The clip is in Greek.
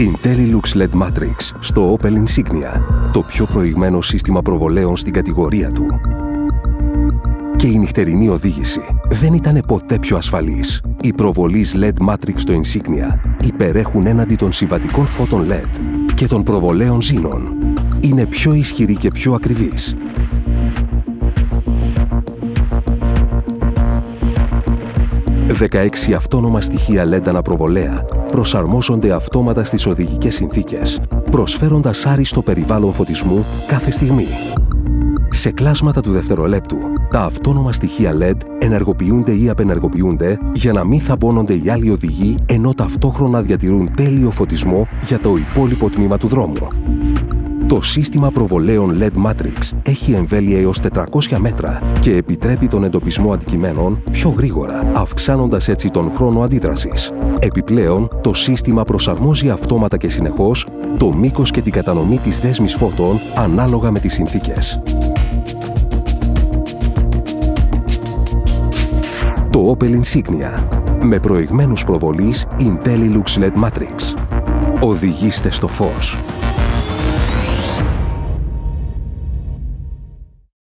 IntelliLux LED Matrix στο Opel Insignia, το πιο προηγμένο σύστημα προβολέων στην κατηγορία του. Και η νυχτερινή οδήγηση δεν ήταν ποτέ πιο ασφαλής. Οι προβολείς LED Matrix στο Insignia υπερέχουν έναντι των συμβατικών φώτων LED και των προβολέων Xenon. Είναι πιο ισχυροί και πιο ακριβείς. «16 αυτόνομα στοιχεία LED αναπροβολέα προσαρμόζονται αυτόματα στις οδηγικές συνθήκες, προσφέροντας άριστο περιβάλλον φωτισμού κάθε στιγμή. Σε κλάσματα του δευτερολέπτου, τα αυτόνομα στοιχεία LED ενεργοποιούνται ή απενεργοποιούνται για να μην θαμπώνονται οι άλλοι οδηγοί, ενώ ταυτόχρονα διατηρούν τέλειο φωτισμό για το υπόλοιπο τμήμα του δρόμου. Το σύστημα προβολέων LED Matrix έχει εμβέλεια έως 400 μέτρα και επιτρέπει τον εντοπισμό αντικειμένων πιο γρήγορα, αυξάνοντας έτσι τον χρόνο αντίδρασης. Επιπλέον, το σύστημα προσαρμόζει αυτόματα και συνεχώς το μήκος και την κατανομή της δέσμης φώτων ανάλογα με τις συνθήκες. Το Opel Insignia, με προηγμένους προβολείς IntelliLux LED Matrix. Οδηγήστε στο φως.